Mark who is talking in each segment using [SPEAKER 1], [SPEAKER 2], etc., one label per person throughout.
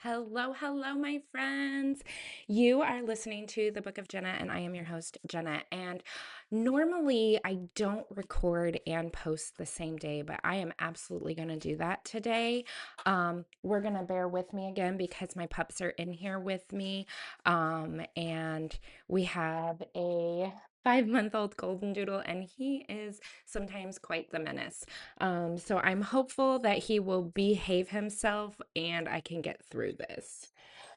[SPEAKER 1] Hello, hello, my friends. You are listening to the Book of Jenna, and I am your host, Jenna. And normally I don't record and post the same day, but I am absolutely going to do that today. We're going to bear with me again because my pups are in here with me. And we have a 5-month-old golden doodle, and he is sometimes quite the menace. So I'm hopeful that he will behave himself and I can get through this.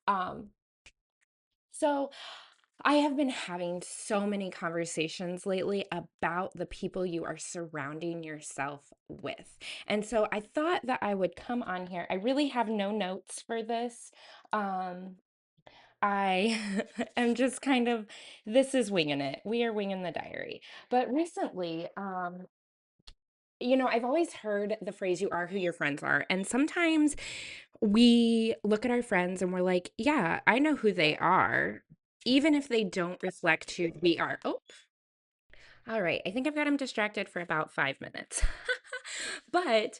[SPEAKER 1] Um, so I have been having so many conversations lately about the people you are surrounding yourself with. And so I thought that I would come on here. I really have no notes for this. Um, I am just kind of, this is winging it. We are winging the diary. But recently, I've always heard the phrase, you are who your friends are. And sometimes we look at our friends and we're like, yeah, I know who they are, even if they don't reflect who we are. Oh, all right. I think I've got him distracted for about 5 minutes. But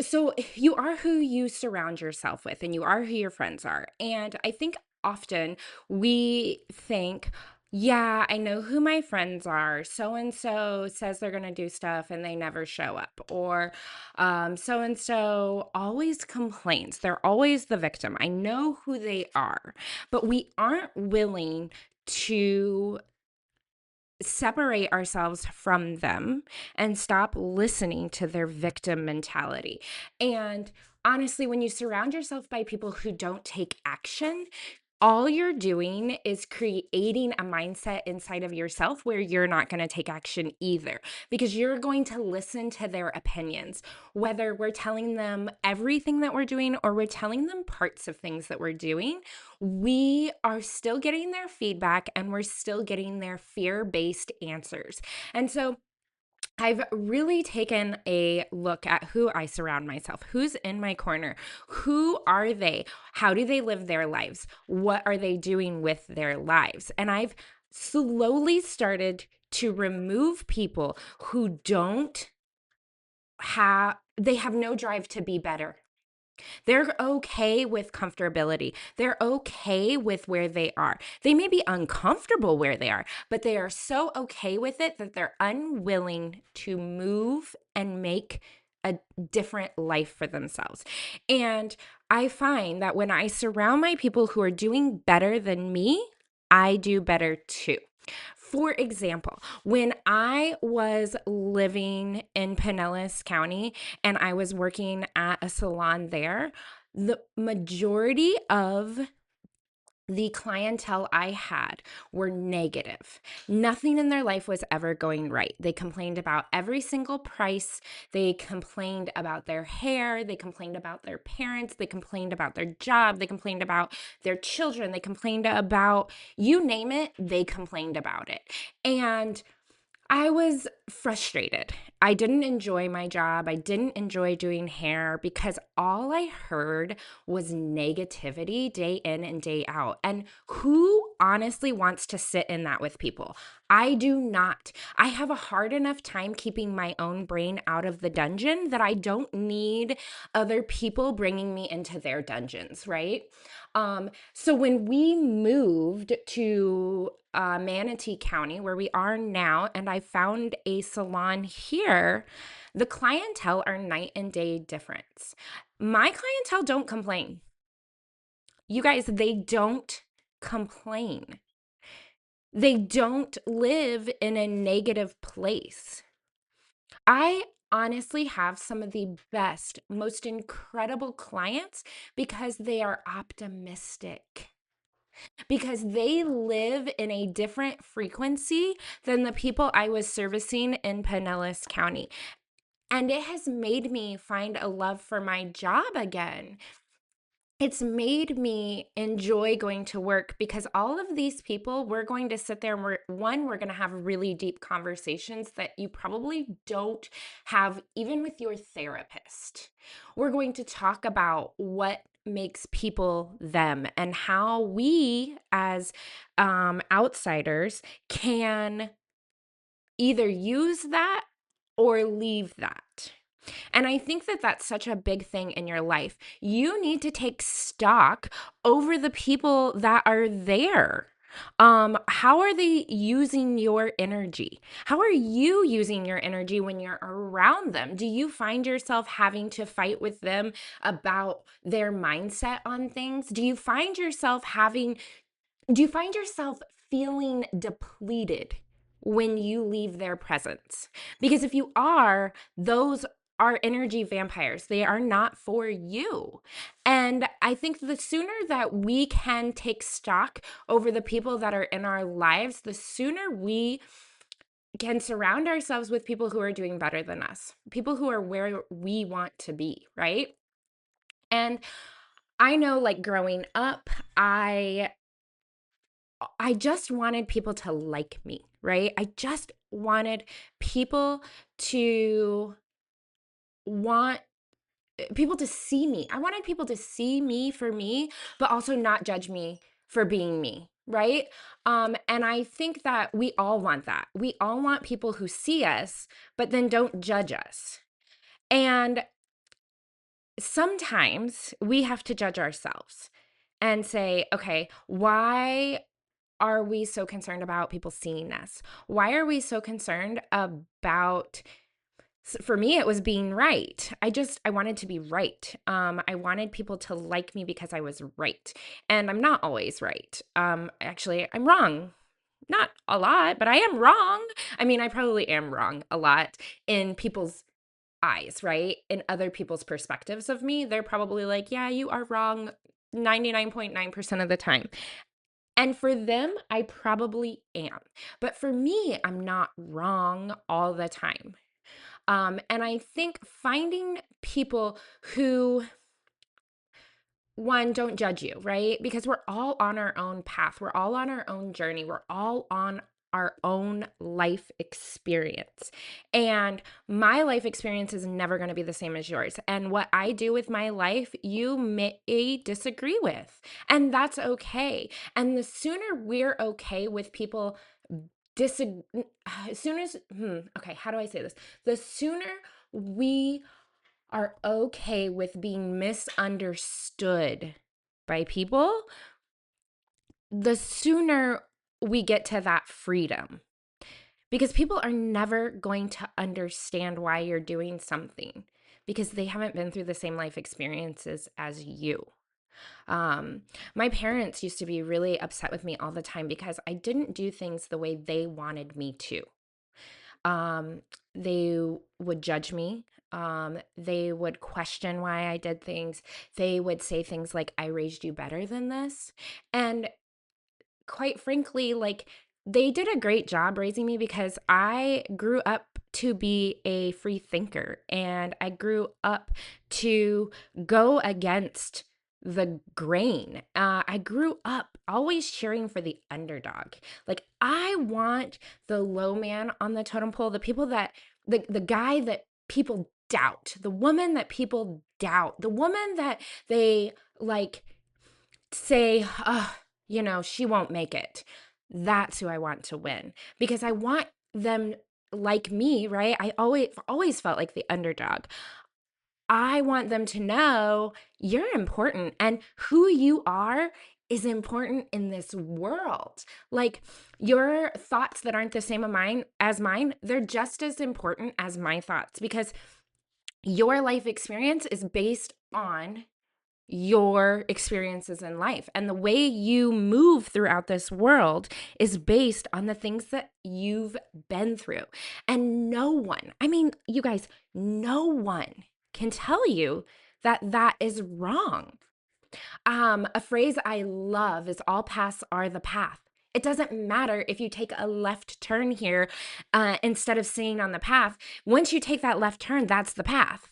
[SPEAKER 1] so you are who you surround yourself with, and you are who your friends are. And I think often we think, yeah, I know who my friends are. So and so says they're going to do stuff and they never show up. Or so and so always complains. They're always the victim. I know who they are. But we aren't willing to separate ourselves from them and stop listening to their victim mentality. And honestly, when you surround yourself by people who don't take action, all you're doing is creating a mindset inside of yourself where you're not going to take action either, because you're going to listen to their opinions, whether we're telling them everything that we're doing or we're telling them parts of things that we're doing. We are still getting their feedback and we're still getting their fear-based answers. And so I've really taken a look at who I surround myself, who's in my corner, who are they, how do they live their lives, what are they doing with their lives. And I've slowly started to remove people who don't they have no drive to be better. They're okay with comfortability. They're okay with where they are. They may be uncomfortable where they are, but they are so okay with it that they're unwilling to move and make a different life for themselves. And I find that when I surround my people who are doing better than me, I do better too. For example, when I was living in Pinellas County and I was working at a salon there, the majority of the clientele I had were negative. Nothing in their life was ever going right. They complained about every single price. They complained about their hair. They complained about their parents. They complained about their job. They complained about their children. They complained about, you name it, they complained about it. And I was frustrated. I didn't enjoy my job. I didn't enjoy doing hair because all I heard was negativity day in and day out. And who honestly wants to sit in that with people? I do not. I have a hard enough time keeping my own brain out of the dungeon that I don't need other people bringing me into their dungeons, right? So when we moved to Manatee County, where we are now, and I found a salon here, the clientele are night and day difference. My clientele don't complain. You guys, they don't complain. They don't live in a negative place. I honestly have some of the best, most incredible clients because they are optimistic, because they live in a different frequency than the people I was servicing in Pinellas County. And it has made me find a love for my job again. It's made me enjoy going to work because all of these people, we're going to sit there and we're going to have really deep conversations that you probably don't have even with your therapist. We're going to talk about what makes people them and how we as outsiders can either use that or leave that. And I think that that's such a big thing in your life. You need to take stock over the people that are there. How are they using your energy? How are you using your energy when you're around them? Do you find yourself having to fight with them about their mindset on things? Do you find yourself feeling depleted when you leave their presence? Because if you are, those are energy vampires. They are not for you. And I think the sooner that we can take stock over the people that are in our lives, the sooner we can surround ourselves with people who are doing better than us, people who are where we want to be, right? And I know, like, growing up, I just wanted people to like me, right? I just wanted people to want people to see me. I wanted people to see me for me, but also not judge me for being me, right? And I think that we all want that. We all want people who see us, but then don't judge us. And sometimes we have to judge ourselves and say, okay, why are we so concerned about people seeing us? Why are we so concerned about, for me, it was being right. I wanted to be right. I wanted people to like me because I was right. And I'm not always right. Actually, I'm wrong. Not a lot, but I am wrong. I mean, I probably am wrong a lot in people's eyes, right? In other people's perspectives of me. They're probably like, yeah, you are wrong 99.9% of the time. And for them, I probably am. But for me, I'm not wrong all the time. And I think finding people who, one, don't judge you, right? Because we're all on our own path. We're all on our own journey. We're all on our own life experience. And my life experience is never going to be the same as yours. And what I do with my life, you may disagree with. And that's okay. And the sooner we're okay with people disagree, as soon as, okay, how do I say this? The sooner we are okay with being misunderstood by people, the sooner we get to that freedom. Because people are never going to understand why you're doing something because they haven't been through the same life experiences as you. My parents used to be really upset with me all the time because I didn't do things the way they wanted me to. Um, they would judge me. They would question why I did things. They would say things like, I raised you better than this. And quite frankly, like, they did a great job raising me because I grew up to be a free thinker and I grew up to go against the grain. I grew up always cheering for the underdog. Like, I want the low man on the totem pole, the people that, the guy that people doubt, the woman that people doubt, the woman that they like say, oh, she won't make it. That's who I want to win because I want them like me, right? I always felt like the underdog. I want them to know you're important and who you are is important in this world. Like, your thoughts that aren't the same as mine, they're just as important as my thoughts because your life experience is based on your experiences in life. And the way you move throughout this world is based on the things that you've been through. And no one, I mean, you guys, no one can tell you that that is wrong. A phrase I love is all paths are the path. It doesn't matter if you take a left turn here instead of staying on the path. Once you take that left turn, that's the path.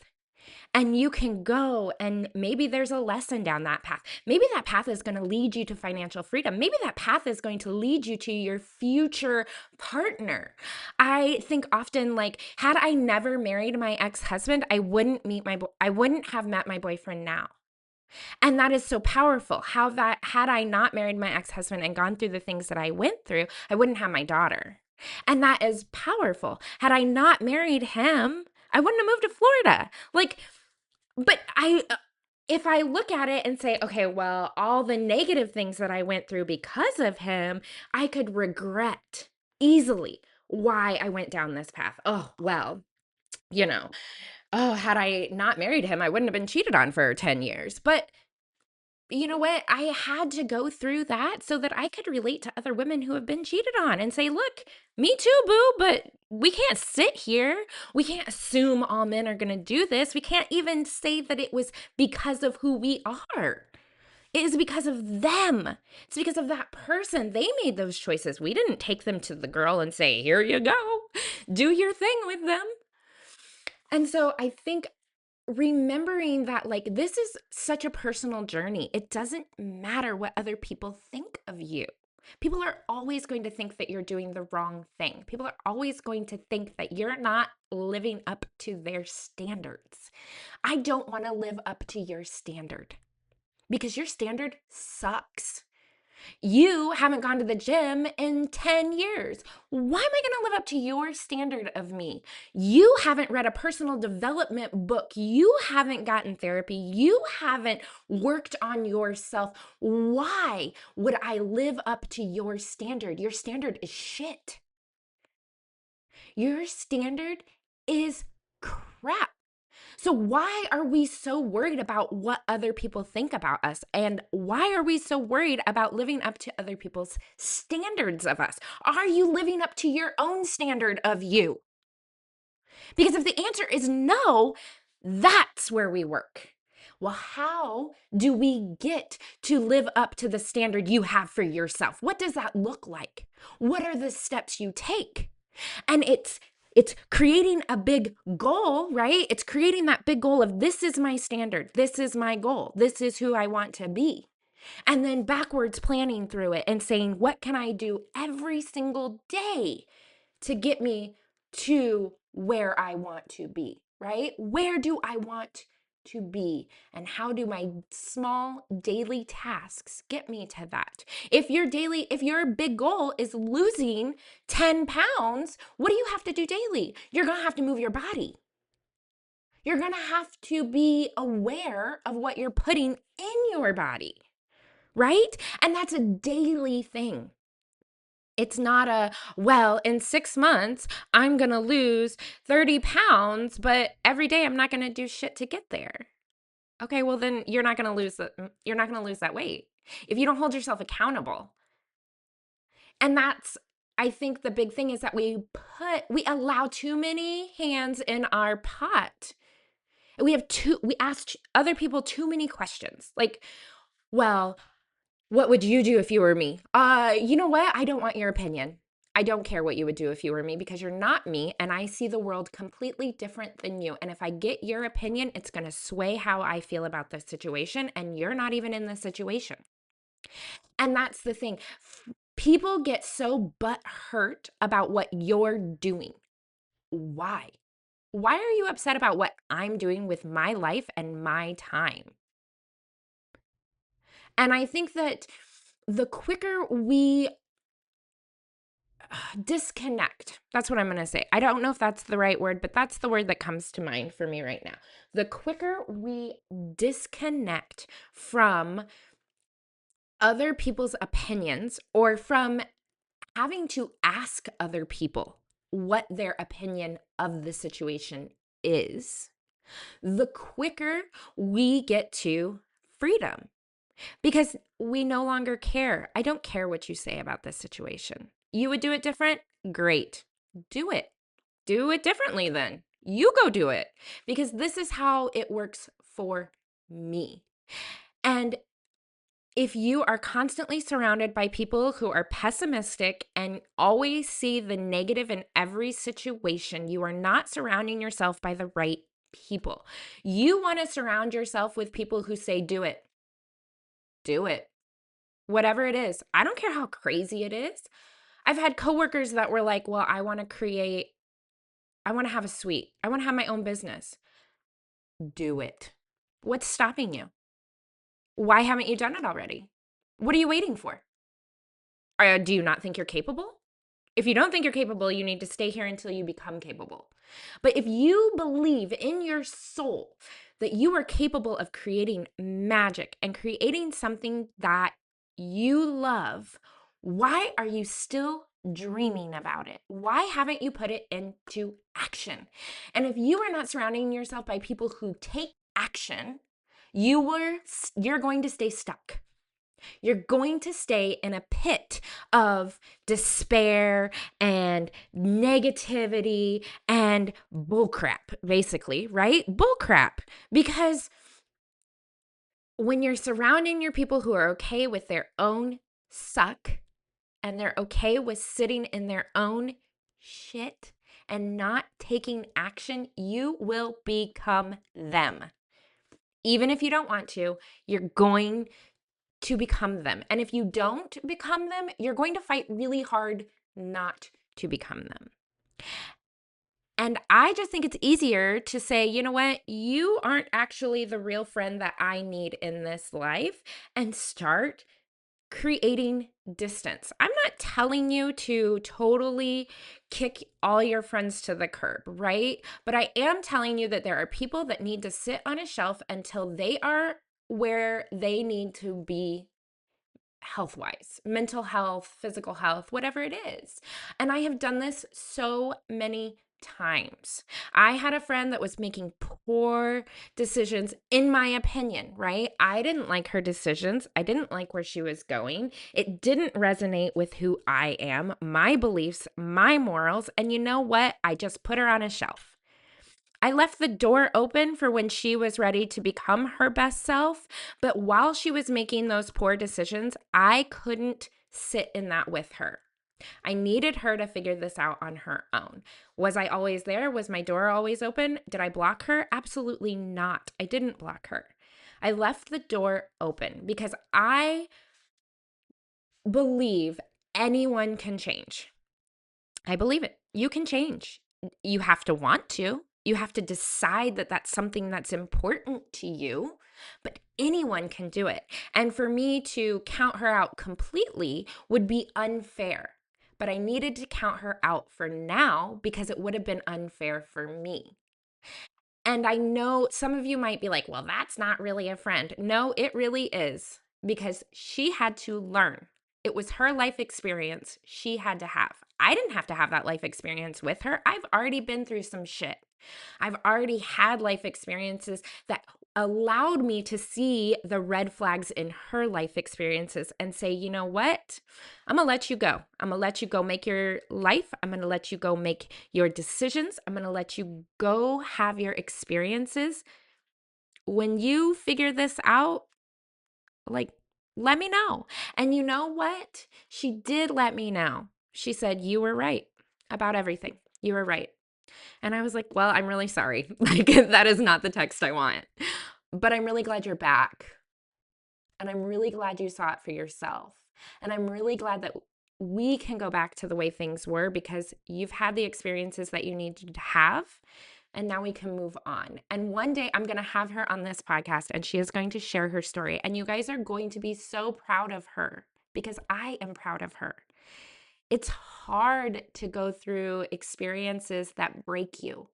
[SPEAKER 1] And you can go, and maybe there's a lesson down that path. Maybe that path is going to lead you to financial freedom. Maybe that path is going to lead you to your future partner. I think often, like, had I never married my ex-husband, I wouldn't have met my boyfriend now. And that is so powerful. How that, had I not married my ex-husband and gone through the things that I went through, I wouldn't have my daughter. And that is powerful. Had I not married him, I wouldn't have moved to Florida. Like, but if I look at it and say, okay, well, all the negative things that I went through because of him, I could regret easily why I went down this path. Oh, well, you know, oh, had I not married him, I wouldn't have been cheated on for 10 years. But you know what? I had to go through that so that I could relate to other women who have been cheated on and say, look, me too, boo, but we can't sit here. We can't assume all men are going to do this. We can't even say that it was because of who we are. It is because of them. It's because of that person. They made those choices. We didn't take them to the girl and say, here you go, do your thing with them. And so I think remembering that, like, this is such a personal journey. It doesn't matter what other people think of you. People are always going to think that you're doing the wrong thing. People are always going to think that you're not living up to their standards. I don't want to live up to your standard because your standard sucks. You haven't gone to the gym in 10 years. Why am I going to live up to your standard of me? You haven't read a personal development book. You haven't gotten therapy. You haven't worked on yourself. Why would I live up to your standard? Your standard is shit. Your standard is crap. So why are we so worried about what other people think about us? And why are we so worried about living up to other people's standards of us? Are you living up to your own standard of you? Because if the answer is no, that's where we work. Well, how do we get to live up to the standard you have for yourself? What does that look like? What are the steps you take? And it's creating a big goal, right? It's creating that big goal of this is my standard. This is my goal. This is who I want to be. And then backwards planning through it and saying, what can I do every single day to get me to where I want to be, right? Where do I want to be? And how do my small daily tasks get me to that? If your big goal is losing 10 pounds, what do you have to do daily? You're going to have to move your body. You're going to have to be aware of what you're putting in your body, right? And that's a daily thing. It's not well, in 6 months, I'm going to lose 30 pounds, but every day I'm not going to do shit to get there. Okay, well then you're not going to lose that weight if you don't hold yourself accountable. And that's, I think the big thing is that we allow too many hands in our pot. We ask other people too many questions. Like, well, what would you do if you were me? You know what? I don't want your opinion. I don't care what you would do if you were me because you're not me and I see the world completely different than you. And if I get your opinion, it's going to sway how I feel about the situation and you're not even in the situation. And that's the thing. People get so butthurt about what you're doing. Why? Why are you upset about what I'm doing with my life and my time? And I think that the quicker we disconnect, that's what I'm going to say. I don't know if that's the right word, but that's the word that comes to mind for me right now. The quicker we disconnect from other people's opinions or from having to ask other people what their opinion of the situation is, the quicker we get to freedom. Because we no longer care. I don't care what you say about this situation. You would do it different? Great. Do it. Do it differently then. You go do it. Because this is how it works for me. And if you are constantly surrounded by people who are pessimistic and always see the negative in every situation, you are not surrounding yourself by the right people. You want to surround yourself with people who say, do it. Do it. Whatever it is. I don't care how crazy it is. I've had coworkers that were like, well, I want to have a suite. I want to have my own business. Do it. What's stopping you? Why haven't you done it already? What are you waiting for? Do you not think you're capable? If you don't think you're capable, you need to stay here until you become capable. But if you believe in your soul that you are capable of creating magic and creating something that you love, why are you still dreaming about it? Why haven't you put it into action? And if you are not surrounding yourself by people who take action, you're going to stay stuck. You're going to stay in a pit of despair and negativity and bullcrap, basically, right? Bullcrap. Because when you're surrounding your people who are okay with their own suck and they're okay with sitting in their own shit and not taking action, you will become them. Even if you don't want to, you're going to become them. And if you don't become them, you're going to fight really hard not to become them. And I just think it's easier to say, you know what, you aren't actually the real friend that I need in this life, and start creating distance. I'm not telling you to totally kick all your friends to the curb, right? But I am telling you that there are people that need to sit on a shelf until they are where they need to be health wise, mental health, physical health, whatever it is. And I have done this so many times. I had a friend that was making poor decisions, in my opinion, right? I didn't like her decisions. I didn't like where she was going. It didn't resonate with who I am, my beliefs, my morals. And you know what? I just put her on a shelf. I left the door open for when she was ready to become her best self. But while she was making those poor decisions, I couldn't sit in that with her. I needed her to figure this out on her own. Was I always there? Was my door always open? Did I block her? Absolutely not. I didn't block her. I left the door open because I believe anyone can change. I believe it. You can change. You have to want to. You have to decide that that's something that's important to you, but anyone can do it. And for me to count her out completely would be unfair. But I needed to count her out for now because it would have been unfair for me. And I know some of you might be like, well, that's not really a friend. No, it really is, because she had to learn. It was her life experience she had to have. I didn't have to have that life experience with her. I've already been through some shit. I've already had life experiences that allowed me to see the red flags in her life experiences and say, you know what? I'm going to let you go. I'm going to let you go make your life. I'm going to let you go make your decisions. I'm going to let you go have your experiences. When you figure this out, like, let me know. And you know what? She did let me know. She said, you were right about everything. You were right. And I was like, well, I'm really sorry. Like, that is not the text I want. But I'm really glad you're back. And I'm really glad you saw it for yourself. And I'm really glad that we can go back to the way things were because you've had the experiences that you needed to have. And now we can move on. And one day I'm going to have her on this podcast and she is going to share her story. And you guys are going to be so proud of her because I am proud of her. It's hard to go through experiences that break you.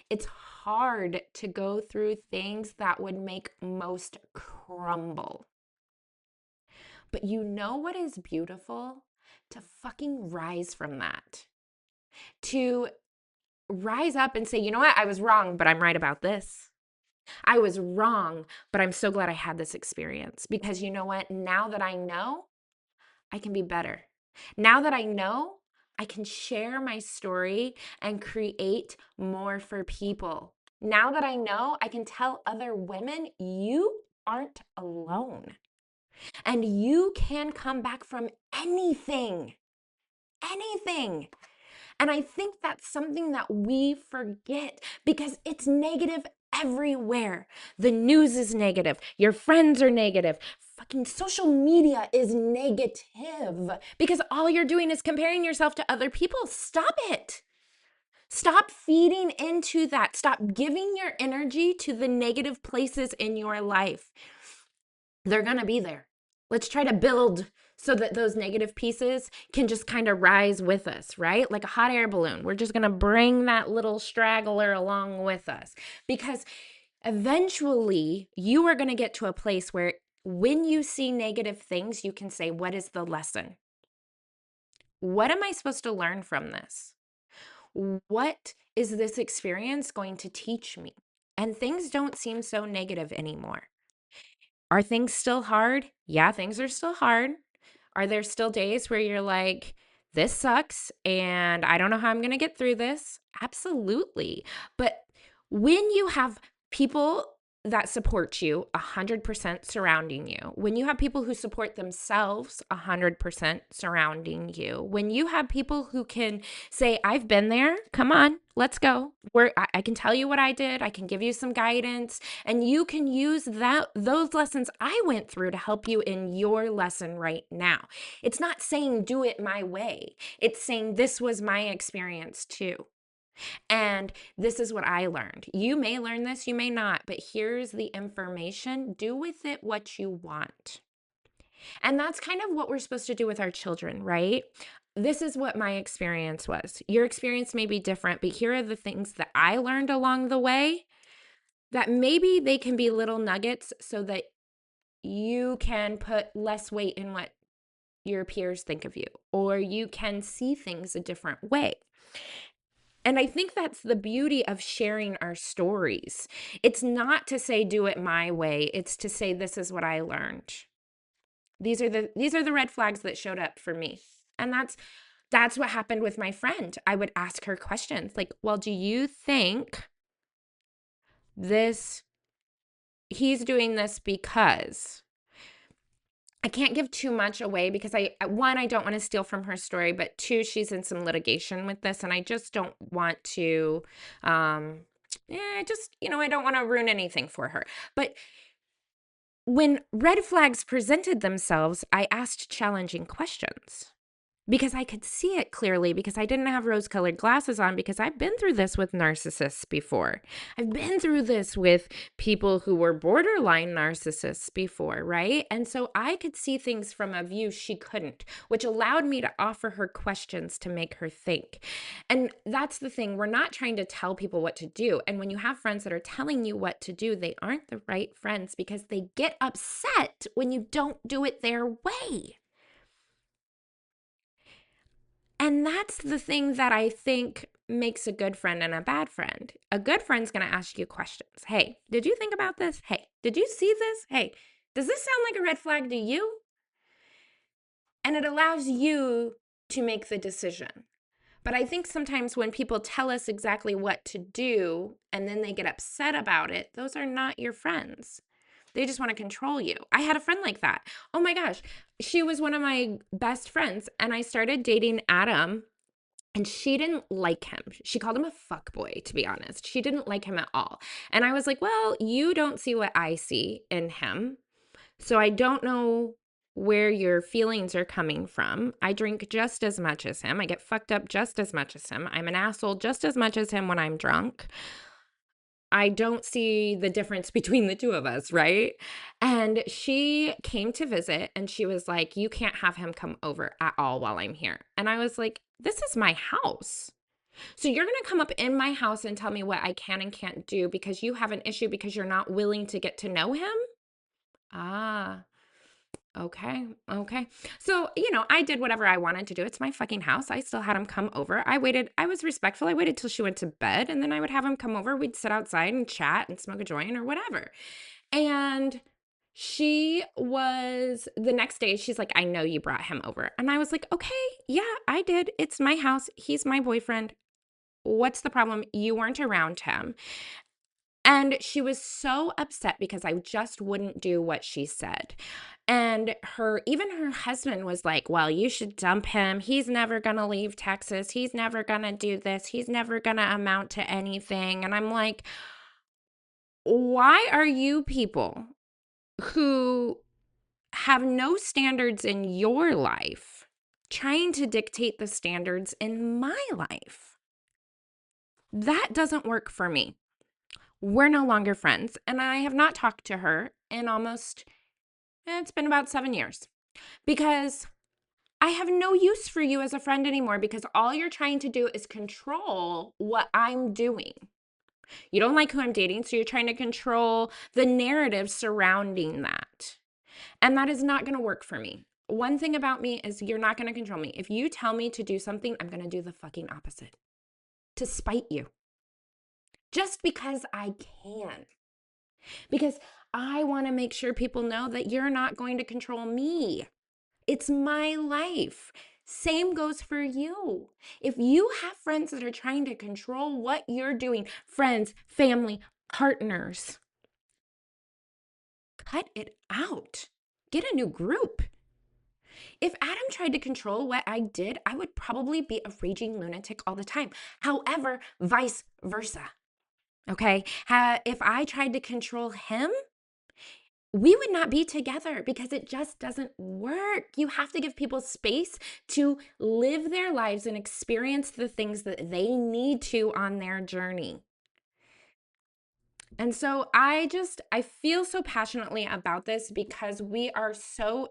[SPEAKER 1] It's hard to go through things that would make most crumble. But you know what is beautiful? To fucking rise from that. To rise up and say, you know what? I was wrong, but I'm right about this. I was wrong, but I'm so glad I had this experience because you know what? Now that I know, I can be better. Now that I know, I can share my story and create more for people. Now that I know, I can tell other women, you aren't alone. And you can come back from anything. Anything. And I think that's something that we forget because it's negative everywhere. The news is negative. Your friends are negative. Fucking social media is negative because all you're doing is comparing yourself to other people. Stop it. Stop feeding into that. Stop giving your energy to the negative places in your life. They're going to be there. Let's try to build so that those negative pieces can just kind of rise with us, right? Like a hot air balloon. We're just going to bring that little straggler along with us, because eventually you are going to get to a place where when you see negative things, you can say, what is the lesson? What am I supposed to learn from this? What is this experience going to teach me? And things don't seem so negative anymore. Are things still hard? Yeah, things are still hard. Are there still days where you're like, this sucks and I don't know how I'm going to get through this? Absolutely. But when you have people that support you 100% surrounding you, when you have people who support themselves 100% surrounding you, when you have people who can say, I've been there, come on, let's go. I can tell you what I did. I can give you some guidance, and you can use those lessons I went through to help you in your lesson right now. It's not saying do it my way. It's saying this was my experience too. And this is what I learned. You may learn this, you may not, but here's the information. Do with it what you want. And that's kind of what we're supposed to do with our children, right? This is what my experience was. Your experience may be different, but here are the things that I learned along the way that maybe they can be little nuggets so that you can put less weight in what your peers think of you, or you can see things a different way. And I think that's the beauty of sharing our stories. It's not to say do it my way, it's to say this is what I learned. These are the red flags that showed up for me. And that's what happened with my friend. I would ask her questions like, "Well, do you think this he's doing this because?" I can't give too much away because one, I don't want to steal from her story, but two, she's in some litigation with this, and I just don't want to, I don't want to ruin anything for her. But when red flags presented themselves, I asked challenging questions, because I could see it clearly, because I didn't have rose-colored glasses on, because I've been through this with narcissists before. I've been through this with people who were borderline narcissists before, right? And so I could see things from a view she couldn't, which allowed me to offer her questions to make her think. And that's the thing. We're not trying to tell people what to do. And when you have friends that are telling you what to do, they aren't the right friends, because they get upset when you don't do it their way. And that's the thing that I think makes a good friend and a bad friend. A good friend's going to ask you questions. Hey, did you think about this? Hey, did you see this? Hey, does this sound like a red flag to you? And it allows you to make the decision. But I think sometimes when people tell us exactly what to do and then they get upset about it, those are not your friends. They just want to control you. I had a friend like that. Oh my gosh. She was one of my best friends, and I started dating Adam, and she didn't like him. She called him a fuckboy, to be honest. She didn't like him at all. And I was like, well, you don't see what I see in him. So I don't know where your feelings are coming from. I drink just as much as him. I get fucked up just as much as him. I'm an asshole just as much as him when I'm drunk. I don't see the difference between the two of us, right? And she came to visit, and she was like, you can't have him come over at all while I'm here. And I was like, this is my house. So you're going to come up in my house and tell me what I can and can't do because you have an issue because you're not willing to get to know him? Ah, okay. Okay. So, I did whatever I wanted to do. It's my fucking house. I still had him come over. I waited. I was respectful. I waited till she went to bed, and then I would have him come over. We'd sit outside and chat and smoke a joint or whatever. And the next day, she's like, I know you brought him over. And I was like, okay, yeah, I did. It's my house. He's my boyfriend. What's the problem? You weren't around him. And she was so upset because I just wouldn't do what she said. And even her husband was like, well, you should dump him. He's never going to leave Texas. He's never going to do this. He's never going to amount to anything. And I'm like, why are you people who have no standards in your life trying to dictate the standards in my life? That doesn't work for me. We're no longer friends, and I have not talked to her in almost It's been about 7 years because I have no use for you as a friend anymore because all you're trying to do is control what I'm doing. You don't like who I'm dating, so you're trying to control the narrative surrounding that. And that is not going to work for me. One thing about me is you're not going to control me. If you tell me to do something, I'm going to do the fucking opposite to spite you just because I can. Because I want to make sure people know that you're not going to control me. It's my life. Same goes for you. If you have friends that are trying to control what you're doing, friends, family, partners, cut it out. Get a new group. If Adam tried to control what I did, I would probably be a raging lunatic all the time. However, vice versa. Okay? If I tried to control him, we would not be together because it just doesn't work. You have to give people space to live their lives and experience the things that they need to on their journey. And so I feel so passionately about this because we are so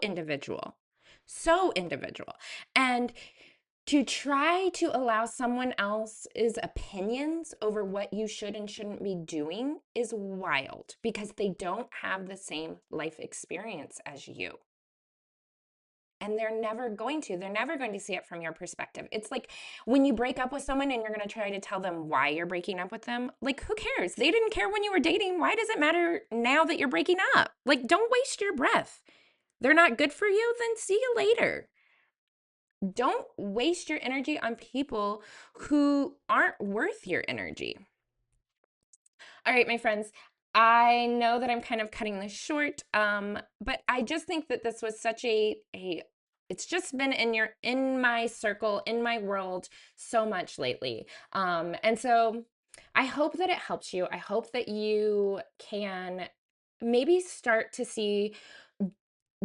[SPEAKER 1] individual. So individual. And to try to allow someone else's opinions over what you should and shouldn't be doing is wild because they don't have the same life experience as you. And they're never going to. They're never going to see it from your perspective. It's like when you break up with someone and you're going to try to tell them why you're breaking up with them. Like, who cares? They didn't care when you were dating. Why does it matter now that you're breaking up? Like, don't waste your breath. They're not good for you, then see you later. Don't waste your energy on people who aren't worth your energy. All right, my friends, I know that I'm kind of cutting this short, but I just think that this was such a it's just been in my circle, in my world so much lately. And so I hope that it helps you. I hope that you can maybe start to see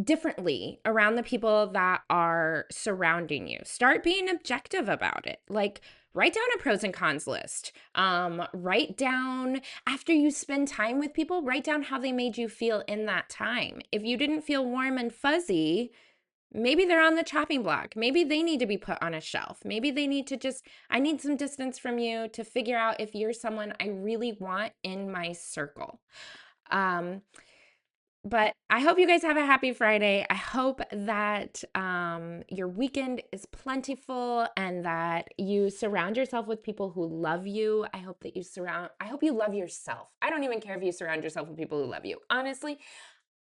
[SPEAKER 1] differently around the people that are surrounding you. Start being objective about it. Like, write down a pros and cons list. Write down, after you spend time with people, write down how they made you feel in that time. If you didn't feel warm and fuzzy, maybe they're on the chopping block. Maybe they need to be put on a shelf. Maybe they need to just, I need some distance from you to figure out if you're someone I really want in my circle. But I hope you guys have a happy Friday. I hope that your weekend is plentiful and that you surround yourself with people who love you. I hope you love yourself. I don't even care if you surround yourself with people who love you. Honestly,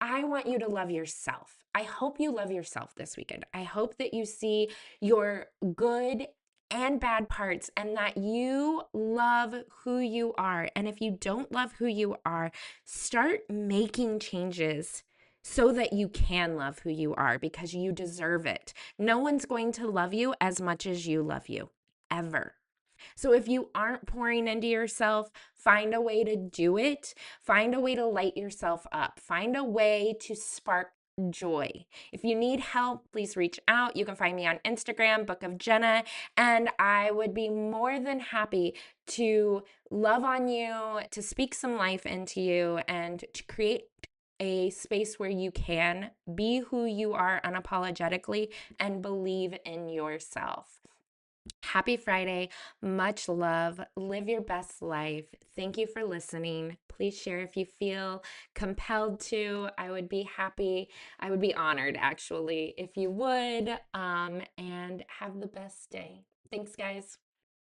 [SPEAKER 1] I want you to love yourself. I hope you love yourself this weekend. I hope that you see your good and bad parts and that you love who you are. And if you don't love who you are, start making changes so that you can love who you are because you deserve it. No one's going to love you as much as you love you, ever. So if you aren't pouring into yourself, find a way to do it. Find a way to light yourself up. Find a way to spark joy. If you need help, please reach out. You can find me on Instagram, Book of Jenna, and I would be more than happy to love on you, to speak some life into you, and to create a space where you can be who you are unapologetically and believe in yourself. Happy Friday. Much love. Live your best life. Thank you for listening. Please share if you feel compelled to. I would be happy. I would be honored, actually, if you would. And have the best day. Thanks, guys.